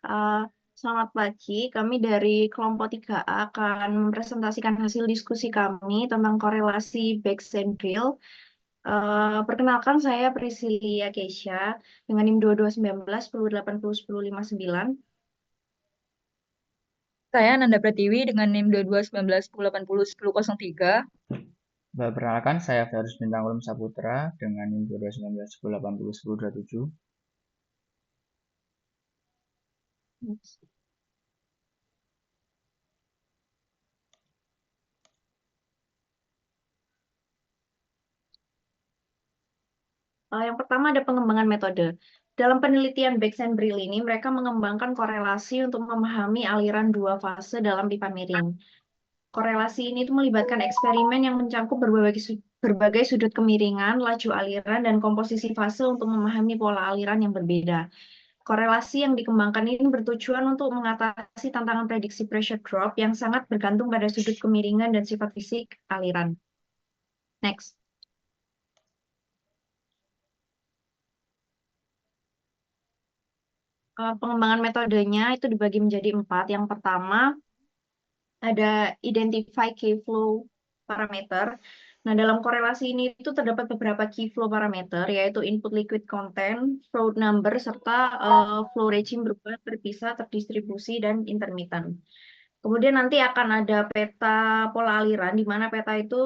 Uh, Selamat pagi, kami dari kelompok 3A akan mempresentasikan hasil diskusi kami tentang korelasi Bayes and Drill. Perkenalkan saya Priscilia Keisha dengan NIM 2219 1080 1059. Saya Nanda Pratiwi dengan NIM 221910801003. Perkenalkan, saya Ferus Bintang Ulum Saputra dengan NIM 221910801027. Yang pertama ada pengembangan metode. Dalam penelitian Bayes and Drill ini, mereka mengembangkan korelasi untuk memahami aliran dua fase dalam pipa miring. Korelasi ini itu melibatkan eksperimen yang mencakup berbagai sudut kemiringan, laju aliran, dan komposisi fase untuk memahami pola aliran yang berbeda. Korelasi yang dikembangkan ini bertujuan untuk mengatasi tantangan prediksi pressure drop yang sangat bergantung pada sudut kemiringan dan sifat fisik aliran. Next. Pengembangan metodenya itu dibagi menjadi 4. Yang pertama, ada identify key flow parameter. Nah, dalam korelasi ini itu terdapat beberapa key flow parameter, yaitu input liquid content, flow number, serta flow regime berubah, terpisah, terdistribusi, dan intermittent. Kemudian nanti akan ada peta pola aliran, di mana peta itu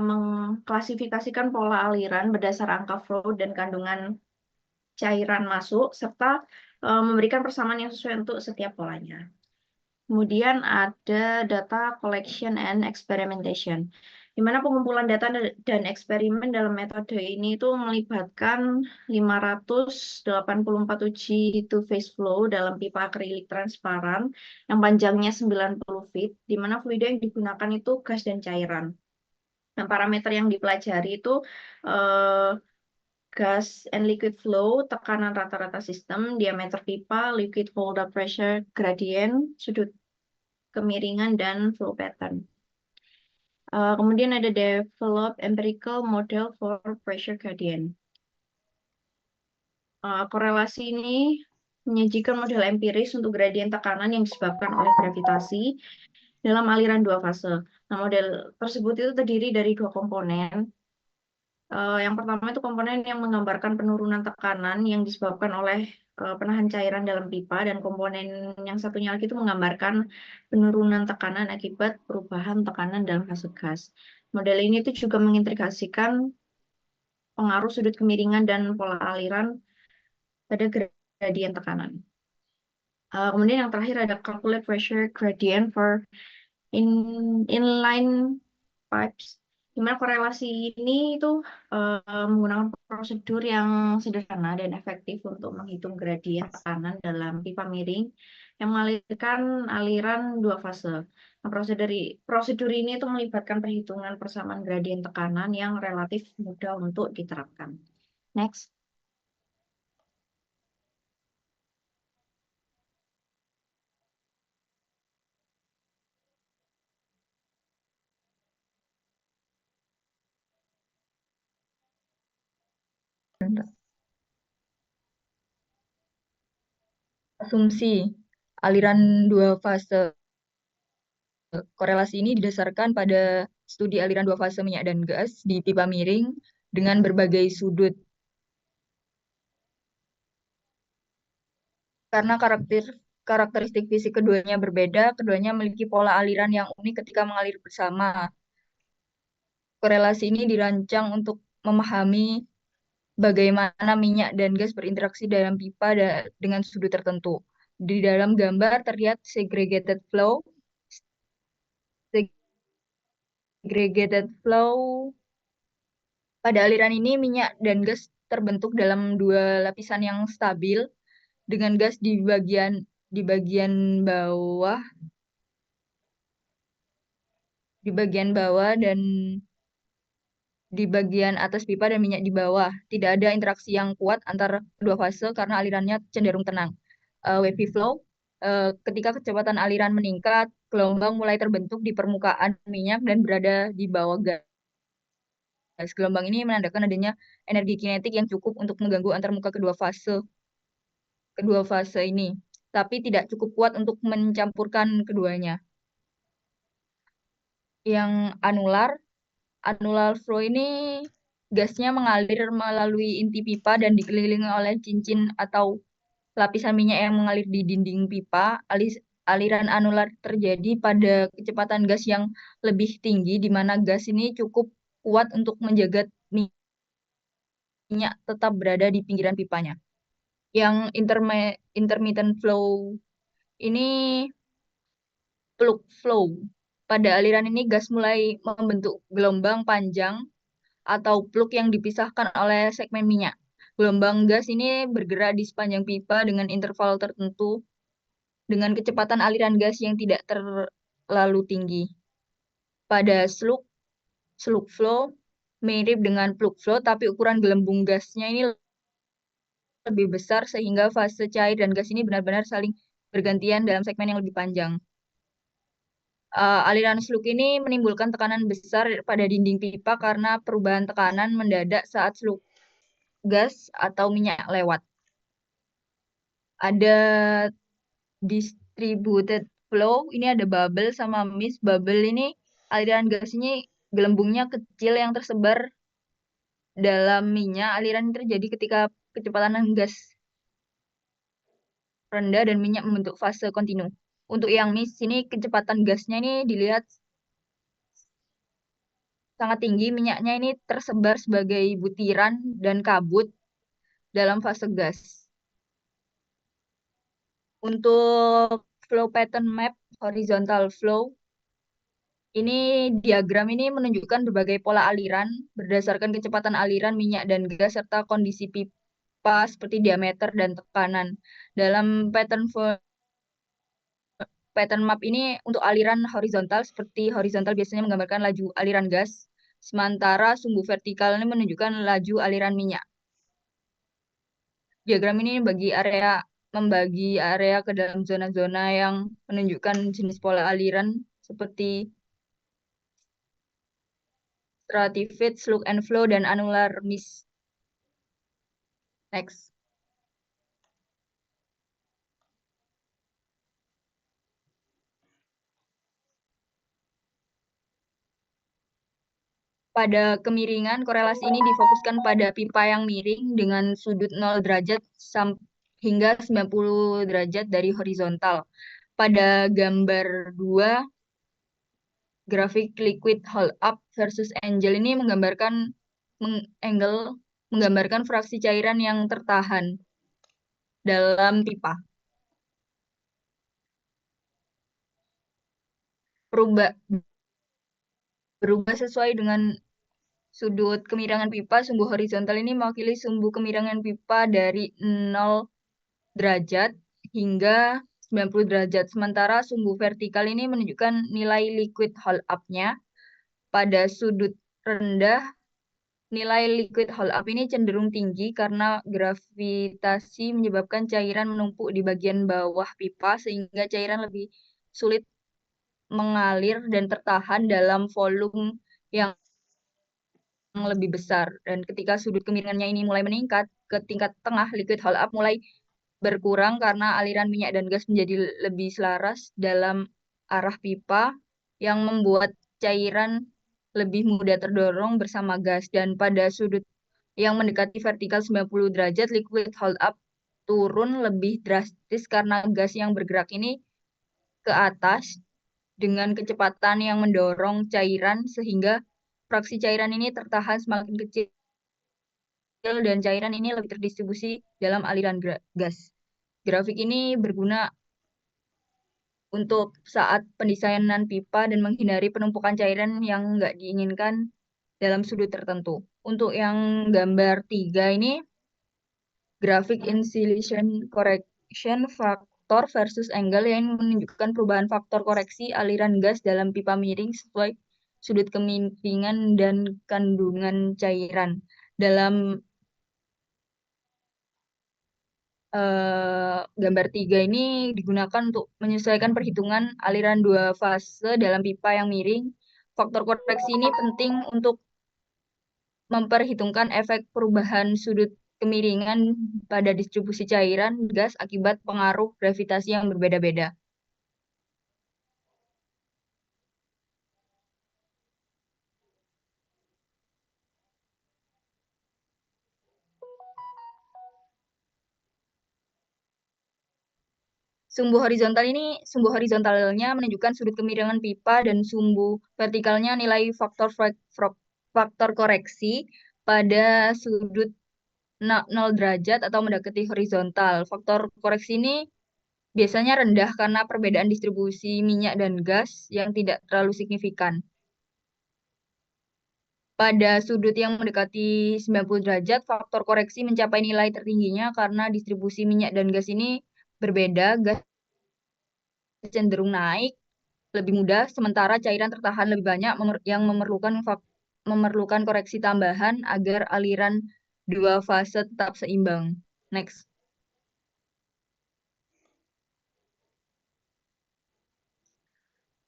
mengklasifikasikan pola aliran berdasar angka flow dan kandungan cairan masuk, serta memberikan persamaan yang sesuai untuk setiap polanya. Kemudian ada data collection and experimentation, di mana pengumpulan data dan eksperimen dalam metode ini itu melibatkan 584 uji two-phase flow dalam pipa akrilik transparan yang panjangnya 90 feet, di mana fluida yang digunakan itu gas dan cairan. Nah, parameter yang dipelajari itu eh, gas and liquid flow, tekanan rata-rata sistem, diameter pipa, liquid hold-up pressure gradient, sudut kemiringan, dan flow pattern. Kemudian ada develop empirical model for pressure gradient. Korelasi ini menyajikan model empiris untuk gradien tekanan yang disebabkan oleh gravitasi dalam aliran dua fase. Nah, model tersebut itu terdiri dari dua komponen. Yang pertama itu komponen yang menggambarkan penurunan tekanan yang disebabkan oleh penahan cairan dalam pipa, dan komponen yang satunya lagi itu menggambarkan penurunan tekanan akibat perubahan tekanan dalam fase gas. Model ini itu juga mengintegrasikan pengaruh sudut kemiringan dan pola aliran pada gradien tekanan. Kemudian yang terakhir ada calculate pressure gradient for in inline pipes. Di mana korelasi ini itu menggunakan prosedur yang sederhana dan efektif untuk menghitung gradien tekanan dalam pipa miring yang mengalirkan aliran dua fase. Nah, prosedur ini itu melibatkan perhitungan persamaan gradien tekanan yang relatif mudah untuk diterapkan. Next. Asumsi aliran dua fase. Korelasi ini didasarkan pada studi aliran dua fase minyak dan gas di pipa miring dengan berbagai sudut. Karena karakteristik fisik keduanya berbeda, keduanya memiliki pola aliran yang unik ketika mengalir bersama. Korelasi ini dirancang untuk memahami bagaimana minyak dan gas berinteraksi dalam pipa dengan sudut tertentu. Di dalam gambar terlihat segregated flow. Segregated flow pada aliran ini minyak dan gas terbentuk dalam dua lapisan yang stabil, dengan gas di bagian bawah dan di bagian atas pipa, dan minyak di bawah. Tidak ada interaksi yang kuat antara kedua fase karena alirannya cenderung tenang. Wavy flow, ketika kecepatan aliran meningkat, gelombang mulai terbentuk di permukaan minyak dan berada di bawah gas. Gelombang ini menandakan adanya energi kinetik yang cukup untuk mengganggu antarmuka kedua fase ini. tapi tidak cukup kuat untuk mencampurkan keduanya. Yang anular flow ini gasnya mengalir melalui inti pipa dan dikelilingi oleh cincin atau lapisan minyak yang mengalir di dinding pipa. Aliran anular terjadi pada kecepatan gas yang lebih tinggi, di mana gas ini cukup kuat untuk menjaga minyak tetap berada di pinggiran pipanya. Yang intermittent flow ini plug flow. Pada aliran ini gas mulai membentuk gelombang panjang atau plug yang dipisahkan oleh segmen minyak. Gelombang gas ini bergerak di sepanjang pipa dengan interval tertentu dengan kecepatan aliran gas yang tidak terlalu tinggi. Pada slug flow mirip dengan plug flow, tapi ukuran gelembung gasnya ini lebih besar sehingga fase cair dan gas ini benar-benar saling bergantian dalam segmen yang lebih panjang. Aliran slug ini menimbulkan tekanan besar pada dinding pipa karena perubahan tekanan mendadak saat slug gas atau minyak lewat. Ada distributed flow, ini ada bubble sama mist. Bubble ini aliran gas ini gelembungnya kecil yang tersebar dalam minyak. Aliran ini terjadi ketika kecepatan gas rendah dan minyak membentuk fase kontinu. Untuk yang mist ini kecepatan gasnya ini dilihat sangat tinggi, minyaknya ini tersebar sebagai butiran dan kabut dalam fase gas. Untuk flow pattern map horizontal flow, ini diagram ini menunjukkan berbagai pola aliran berdasarkan kecepatan aliran minyak dan gas serta kondisi pipa seperti diameter dan tekanan. Dalam pattern map ini untuk aliran horizontal, seperti horizontal biasanya menggambarkan laju aliran gas, sementara sumbu vertikal ini menunjukkan laju aliran minyak. Diagram ini membagi area ke dalam zona-zona yang menunjukkan jenis pola aliran seperti stratified, slug and flow, dan annular mist. Next. Pada kemiringan, korelasi ini difokuskan pada pipa yang miring dengan sudut 0 derajat hingga 90 derajat dari horizontal. Pada gambar 2, grafik liquid hold up versus angel ini menggambarkan fraksi cairan yang tertahan dalam pipa. Berubah sesuai dengan sudut kemiringan pipa. Sumbu horizontal ini mewakili sumbu kemiringan pipa dari 0 derajat hingga 90 derajat. Sementara sumbu vertikal ini menunjukkan nilai liquid hold up-nya. Pada sudut rendah, nilai liquid hold up ini cenderung tinggi karena gravitasi menyebabkan cairan menumpuk di bagian bawah pipa sehingga cairan lebih sulit mengalir dan tertahan dalam volume yang lebih besar. Dan ketika sudut kemiringannya ini mulai meningkat ke tingkat tengah, liquid hold up mulai berkurang karena aliran minyak dan gas menjadi lebih selaras dalam arah pipa yang membuat cairan lebih mudah terdorong bersama gas. Dan pada sudut yang mendekati vertikal 90 derajat, liquid hold up turun lebih drastis karena gas yang bergerak ini ke atas dengan kecepatan yang mendorong cairan sehingga fraksi cairan ini tertahan semakin kecil dan cairan ini lebih terdistribusi dalam aliran gas. Grafik ini berguna untuk saat pendesainan pipa dan menghindari penumpukan cairan yang nggak diinginkan dalam sudut tertentu. Untuk yang gambar 3 ini, grafik insulation correction factor versus angle yang menunjukkan perubahan faktor koreksi aliran gas dalam pipa miring sesuai sudut kemiringan dan kandungan cairan. Dalam gambar 3 ini digunakan untuk menyesuaikan perhitungan aliran 2 fase dalam pipa yang miring. Faktor koreksi ini penting untuk memperhitungkan efek perubahan sudut kemiringan pada distribusi cairan gas akibat pengaruh gravitasi yang berbeda-beda. Sumbu horizontalnya menunjukkan sudut kemiringan pipa dan sumbu vertikalnya nilai faktor koreksi pada sudut 0 derajat atau mendekati horizontal. Faktor koreksi ini biasanya rendah karena perbedaan distribusi minyak dan gas yang tidak terlalu signifikan. Pada sudut yang mendekati 90 derajat, faktor koreksi mencapai nilai tertingginya karena distribusi minyak dan gas ini berbeda. Gas cenderung naik lebih mudah, sementara cairan tertahan lebih banyak yang memerlukan koreksi tambahan agar aliran dua fase tetap seimbang. Next.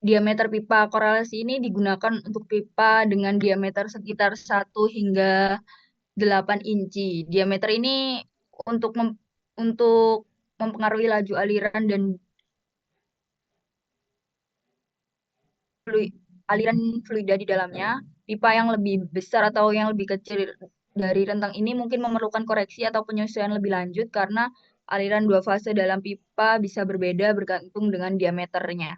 Diameter pipa korelasi ini digunakan untuk pipa dengan diameter sekitar 1 hingga 8 inci. Diameter ini untuk mempengaruhi laju aliran dan aliran fluida di dalamnya. Pipa yang lebih besar atau yang lebih kecil dari rentang ini mungkin memerlukan koreksi atau penyesuaian lebih lanjut karena aliran dua fase dalam pipa bisa berbeda bergantung dengan diameternya.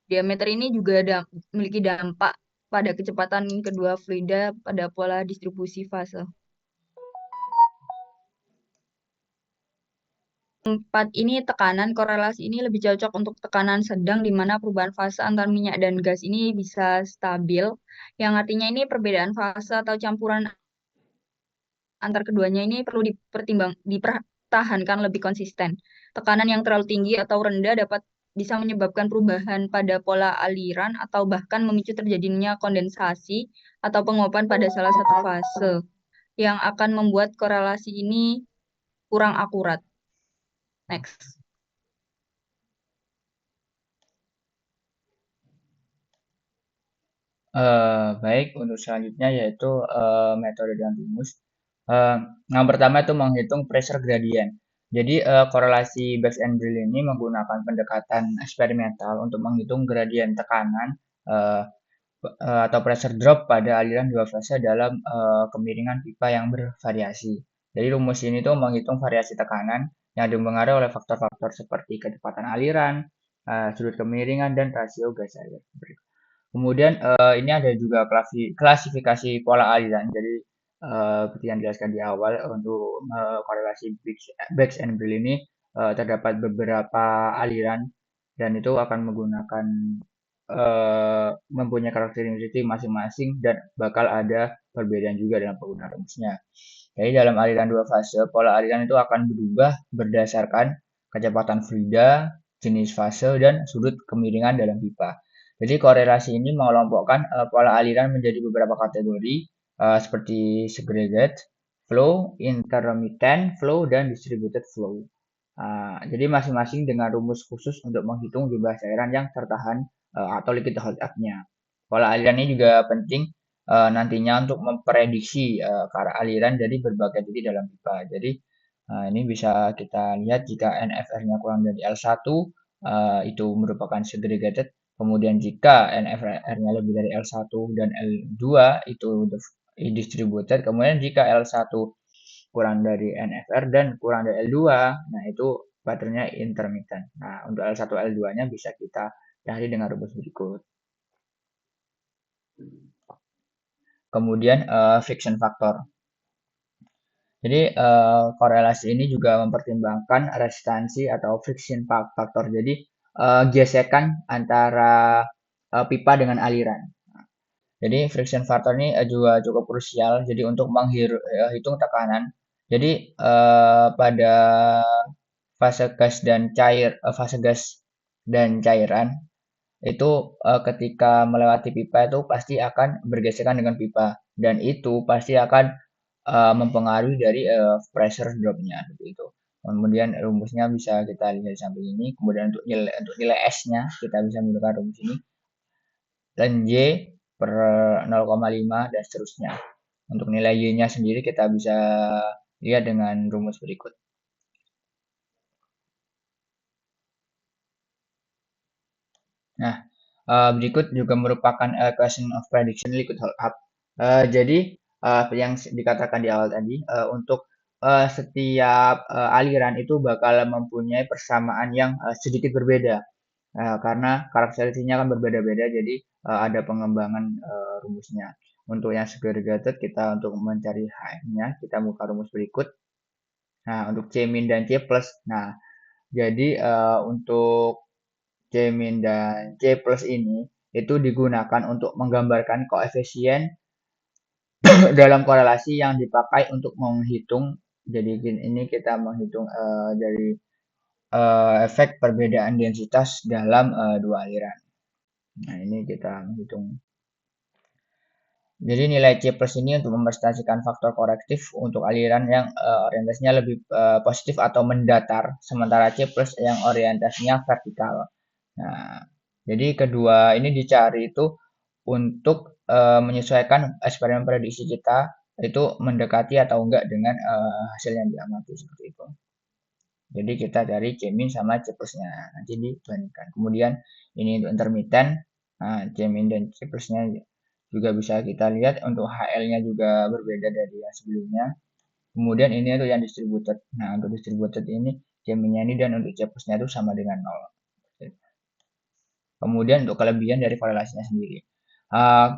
Diameter ini juga memiliki dampak pada kecepatan kedua fluida pada pola distribusi fase. Tempat ini tekanan korelasi ini lebih cocok untuk tekanan sedang di mana perubahan fase antar minyak dan gas ini bisa stabil, yang artinya ini perbedaan fase atau campuran antar keduanya ini perlu dipertahankan lebih konsisten. Tekanan yang terlalu tinggi atau rendah bisa menyebabkan perubahan pada pola aliran atau bahkan memicu terjadinya kondensasi atau penguapan pada salah satu fase yang akan membuat korelasi ini kurang akurat. Next. Baik, untuk selanjutnya yaitu metode dan rumus. Yang pertama itu menghitung pressure gradient. Jadi korelasi Bax and Brill ini menggunakan pendekatan eksperimental untuk menghitung gradien tekanan atau pressure drop pada aliran dua fase dalam kemiringan pipa yang bervariasi. Jadi rumus ini tuh menghitung variasi tekanan yang dipengaruhi oleh faktor-faktor seperti kecepatan aliran, sudut kemiringan, dan rasio gas air. Kemudian ini ada juga klasifikasi pola aliran. Jadi seperti yang dijelaskan di awal untuk korelasi Bax and Brill ini terdapat beberapa aliran dan itu akan menggunakan mempunyai karakteristik masing-masing dan bakal ada perbedaan juga dalam penggunaan rumusnya. Jadi dalam aliran dua fase, pola aliran itu akan berubah berdasarkan kecepatan fluida, jenis fase, dan sudut kemiringan dalam pipa. Jadi korelasi ini mengelompokkan pola aliran menjadi beberapa kategori seperti segregated flow, intermittent flow, dan distributed flow. Jadi masing-masing dengan rumus khusus untuk menghitung jumlah cairan yang tertahan atau liquid hold up-nya. Pola aliran ini juga penting nantinya untuk memprediksi ke arah aliran dari berbagai titik dalam pipa. Jadi ini bisa kita lihat jika NFR-nya kurang dari L1 itu merupakan segregated. Kemudian jika NFR-nya lebih dari L1 dan L2 itu distributed. Kemudian jika L1 kurang dari NFR dan kurang dari L2, nah itu patternnya intermittent. Nah untuk L1 L2-nya bisa kita cari dengan rumus berikut. Kemudian friction factor. Jadi korelasi ini juga mempertimbangkan resistansi atau friction factor. Jadi gesekan antara pipa dengan aliran. Jadi friction factor ini juga cukup krusial. Jadi untuk menghitung tekanan. Jadi pada fase gas dan cairan itu ketika melewati pipa itu pasti akan bergesekan dengan pipa dan itu pasti akan mempengaruhi dari pressure drop-nya itu. Kemudian rumusnya bisa kita lihat di samping ini. Kemudian untuk nilai S-nya kita bisa menggunakan rumus ini. Dan Y per 0,5 dan seterusnya. Untuk nilai Y-nya sendiri kita bisa lihat dengan rumus berikut. Nah, berikut juga merupakan equation of prediction liquid hold up. Jadi yang dikatakan di awal tadi, untuk setiap aliran itu bakal mempunyai persamaan yang sedikit berbeda. Karena karakteristiknya kan berbeda-beda, jadi ada pengembangan rumusnya. Untuk yang segregated, kita untuk mencari HM-nya, kita buka rumus berikut. Nah, untuk C min dan C plus. Nah, jadi untuk C min dan C plus ini itu digunakan untuk menggambarkan koefisien dalam korelasi yang dipakai untuk menghitung. Jadi ini kita menghitung dari efek perbedaan densitas dalam dua aliran. Nah, ini kita menghitung. Jadi nilai C plus ini untuk merepresentasikan faktor korektif untuk aliran yang orientasinya lebih positif atau mendatar, sementara C plus yang orientasinya vertikal. Nah, jadi kedua ini dicari itu untuk menyesuaikan eksperimen prediksi kita itu mendekati atau enggak dengan hasil yang diamati seperti itu. Jadi kita cari C min sama C plusnya, nanti dibandingkan. Kemudian ini untuk intermittent, nah, C min dan C plusnya juga bisa kita lihat. Untuk HL-nya juga berbeda dari yang sebelumnya. Kemudian ini untuk yang distributed. Nah, untuk distributed ini C min-nya ini dan untuk C plusnya itu sama dengan 0. Kemudian untuk kelebihan dari korelasinya sendiri.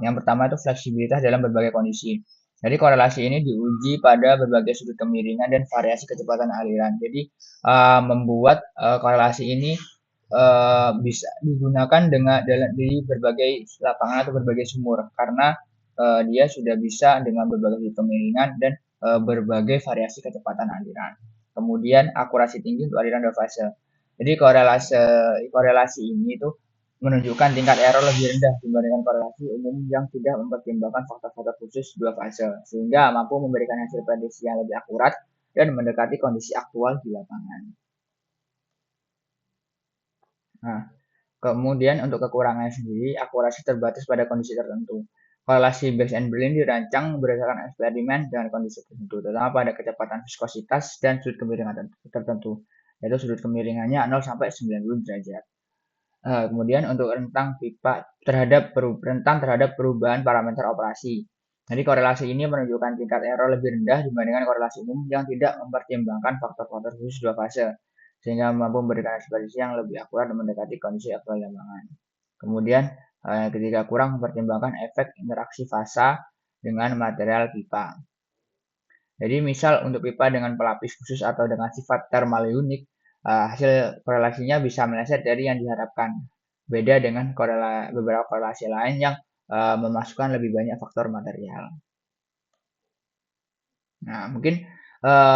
Yang pertama itu fleksibilitas dalam berbagai kondisi. Jadi korelasi ini diuji pada berbagai sudut kemiringan dan variasi kecepatan aliran. Jadi membuat korelasi ini bisa digunakan di berbagai lapangan atau berbagai sumur karena dia sudah bisa dengan berbagai sudut kemiringan dan berbagai variasi kecepatan aliran. Kemudian akurasi tinggi untuk aliran dua fase. Jadi korelasi ini tuh menunjukkan tingkat error lebih rendah dibandingkan korelasi umum yang tidak mempertimbangkan faktor-faktor khusus dua fase, sehingga mampu memberikan hasil prediksi yang lebih akurat dan mendekati kondisi aktual di lapangan. Nah, kemudian untuk kekurangannya sendiri, akurasi terbatas pada kondisi tertentu. Korelasi Bayes and Berlin dirancang berdasarkan eksperimen dengan kondisi tertentu, terutama pada kecepatan viskositas dan sudut kemiringan tertentu, yaitu sudut kemiringannya 0 sampai 90 derajat. Kemudian untuk rentang terhadap perubahan parameter operasi. Jadi korelasi ini menunjukkan tingkat error lebih rendah dibandingkan korelasi umum yang tidak mempertimbangkan faktor-faktor khusus dua fase, sehingga mampu memberikan prediksi yang lebih akurat dan mendekati kondisi aktual lapangan. Kemudian ketika kurang mempertimbangkan efek interaksi fasa dengan material pipa. Jadi misal untuk pipa dengan pelapis khusus atau dengan sifat thermal unik, hasil korelasinya bisa meleset dari yang diharapkan. Beda dengan beberapa korelasi lain yang memasukkan lebih banyak faktor material. Nah, mungkin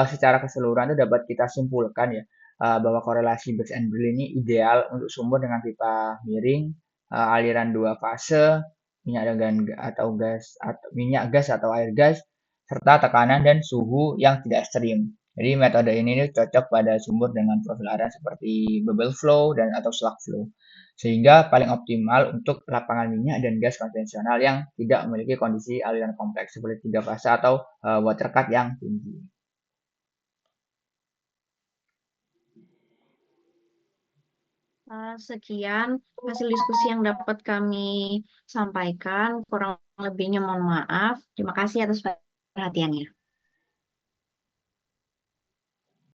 secara keseluruhan itu dapat kita simpulkan ya bahwa korelasi Bayes and Berlin ini ideal untuk sumur dengan pipa miring, aliran dua fase, minyak gas atau air gas, serta tekanan dan suhu yang tidak ekstrim. Jadi metode ini cocok pada sumur dengan profil area seperti bubble flow dan atau slug flow, sehingga paling optimal untuk lapangan minyak dan gas konvensional yang tidak memiliki kondisi aliran kompleks seperti tiga fase atau water cut yang tinggi. Sekian hasil diskusi yang dapat kami sampaikan. Kurang lebihnya mohon maaf. Terima kasih atas perhatiannya.